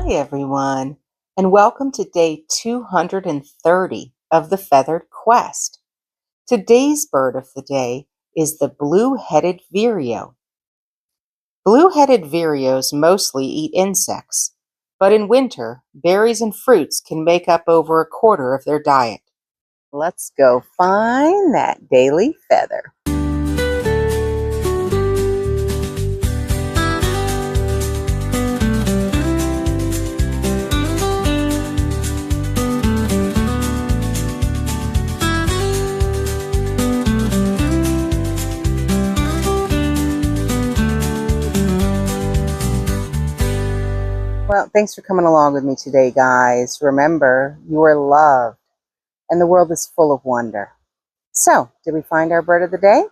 Hi, everyone, and welcome to day 230 of the Feathered Quest. Today's bird of the day is the blue-headed vireo. Blue-headed vireos mostly eat insects, but in winter, berries and fruits can make up over a quarter of their diet. Let's go find that daily feather. Well, thanks for coming along with me today, guys. Remember, you are loved, and the world is full of wonder. So, did we find our bird of the day?